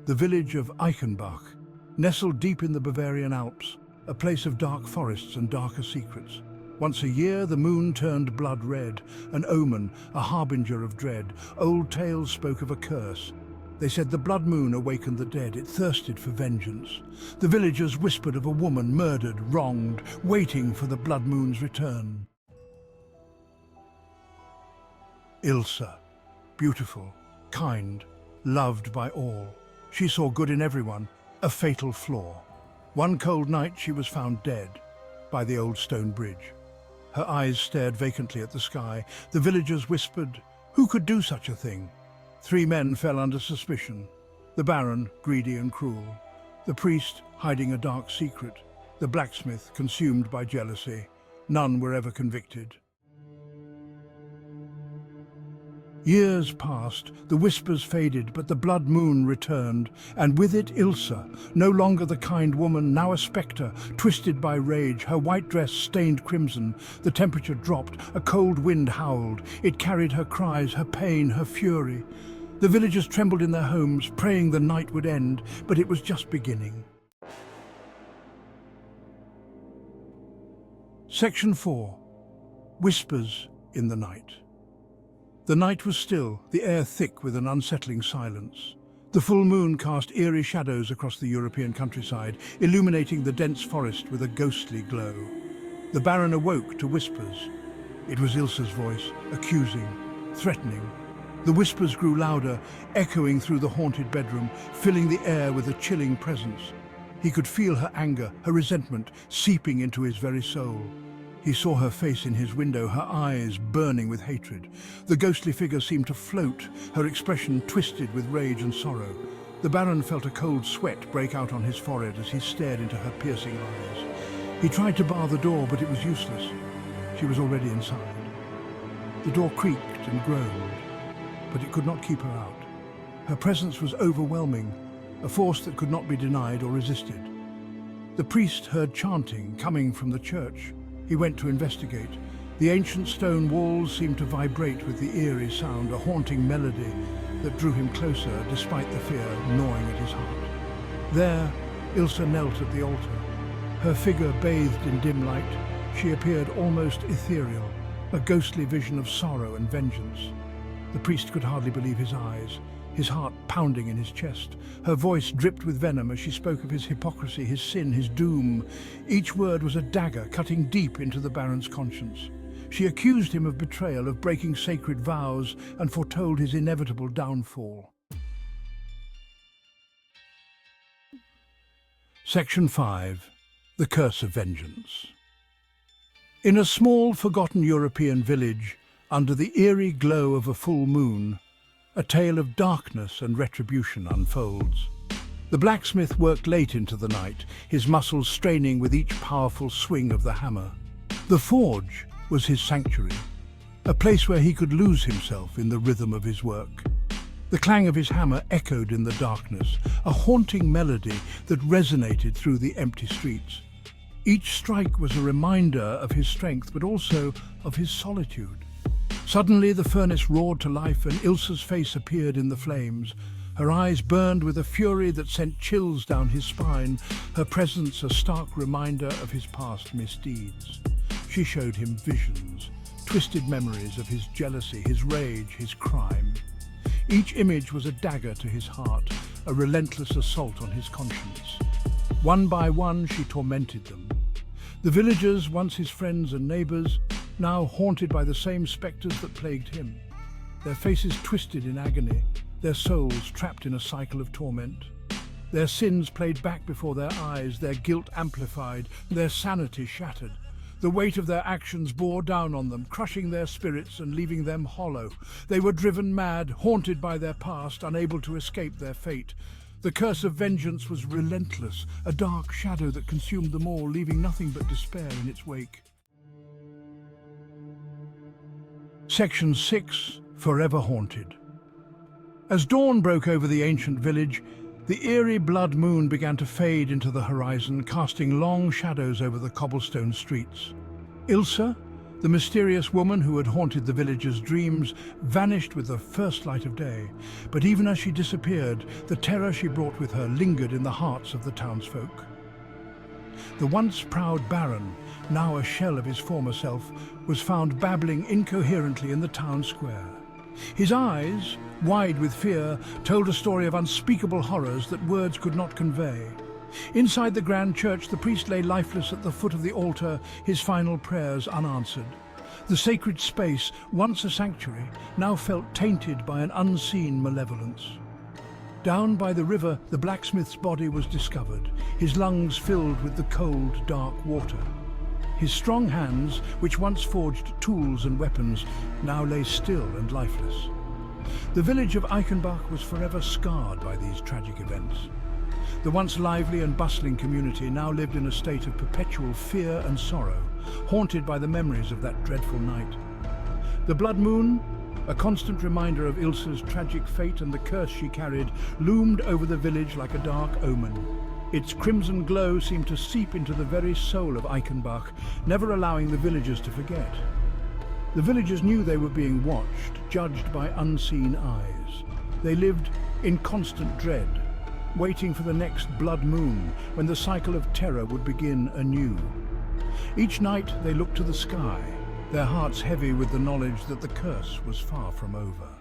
the village of Eichenbach, nestled deep in the Bavarian Alps, a place of dark forests and darker secrets. Once a year, the moon turned blood red, an omen, a harbinger of dread. Old tales spoke of a curse. They said the blood moon awakened the dead. It thirsted for vengeance. The villagers whispered of a woman murdered, wronged, waiting for the blood moon's return. Ilse, beautiful, kind, loved by all. She saw good in everyone, a fatal flaw. One cold night she was found dead by the old stone bridge. Her eyes stared vacantly at the sky. The villagers whispered, "Who could do such a thing?" 3 men fell under suspicion. The Baron, greedy and cruel. The priest, hiding a dark secret. The blacksmith, consumed by jealousy. None were ever convicted. Years passed, the whispers faded, but the blood moon returned, and with it Ilse, no longer the kind woman, now a spectre, twisted by rage, her white dress stained crimson. The temperature dropped, a cold wind howled. It carried her cries, her pain, her fury. The villagers trembled in their homes, praying the night would end, but it was just beginning. Section 4. Whispers in the Night. The night was still, the air thick with an unsettling silence. The full moon cast eerie shadows across the European countryside, illuminating the dense forest with a ghostly glow. The Baron awoke to whispers. It was Ilse's voice, accusing, threatening. The whispers grew louder, echoing through the haunted bedroom, filling the air with a chilling presence. He could feel her anger, her resentment, seeping into his very soul. He saw her face in his window, her eyes burning with hatred. The ghostly figure seemed to float, her expression twisted with rage and sorrow. The Baron felt a cold sweat break out on his forehead as he stared into her piercing eyes. He tried to bar the door, but it was useless. She was already inside. The door creaked and groaned, but it could not keep her out. Her presence was overwhelming, a force that could not be denied or resisted. The priest heard chanting coming from the church. He went to investigate. The ancient stone walls seemed to vibrate with the eerie sound, a haunting melody that drew him closer despite the fear gnawing at his heart. There, Ilse knelt at the altar. Her figure bathed in dim light, she appeared almost ethereal, a ghostly vision of sorrow and vengeance. The priest could hardly believe his eyes, his heart pounding in his chest. Her voice dripped with venom as she spoke of his hypocrisy, his sin, his doom. Each word was a dagger cutting deep into the Baron's conscience. She accused him of betrayal, of breaking sacred vows, and foretold his inevitable downfall. Section 5. The Curse of Vengeance. In a small, forgotten European village, under the eerie glow of a full moon, a tale of darkness and retribution unfolds. The blacksmith worked late into the night, his muscles straining with each powerful swing of the hammer. The forge was his sanctuary, a place where he could lose himself in the rhythm of his work. The clang of his hammer echoed in the darkness, a haunting melody that resonated through the empty streets. Each strike was a reminder of his strength, but also of his solitude. Suddenly the furnace roared to life and Ilse's face appeared in the flames. Her eyes burned with a fury that sent chills down his spine, her presence a stark reminder of his past misdeeds. She showed him visions, twisted memories of his jealousy, his rage, his crime. Each image was a dagger to his heart, a relentless assault on his conscience. One by one she tormented them. The villagers, once his friends and neighbours, now haunted by the same spectres that plagued him. Their faces twisted in agony, their souls trapped in a cycle of torment. Their sins played back before their eyes, their guilt amplified, their sanity shattered. The weight of their actions bore down on them, crushing their spirits and leaving them hollow. They were driven mad, haunted by their past, unable to escape their fate. The curse of vengeance was relentless, a dark shadow that consumed them all, leaving nothing but despair in its wake. Section 6. Forever Haunted. As dawn broke over the ancient village, the eerie blood moon began to fade into the horizon, casting long shadows over the cobblestone streets. Ilse, The mysterious woman who had haunted the villagers' dreams vanished with the first light of day, but even as she disappeared, the terror she brought with her lingered in the hearts of the townsfolk. The once proud Baron, now a shell of his former self, was found babbling incoherently in the town square. His eyes, wide with fear, told a story of unspeakable horrors that words could not convey. Inside the grand church, the priest lay lifeless at the foot of the altar, his final prayers unanswered. The sacred space, once a sanctuary, now felt tainted by an unseen malevolence. Down by the river, the blacksmith's body was discovered, his lungs filled with the cold, dark water. His strong hands, which once forged tools and weapons, now lay still and lifeless. The village of Eichenbach was forever scarred by these tragic events. The once lively and bustling community now lived in a state of perpetual fear and sorrow, haunted by the memories of that dreadful night. The blood moon, a constant reminder of Ilse's tragic fate and the curse she carried, loomed over the village like a dark omen. Its crimson glow seemed to seep into the very soul of Eichenbach, never allowing the villagers to forget. The villagers knew they were being watched, judged by unseen eyes. They lived in constant dread, waiting for the next blood moon, when the cycle of terror would begin anew. Each night they looked to the sky, their hearts heavy with the knowledge that the curse was far from over.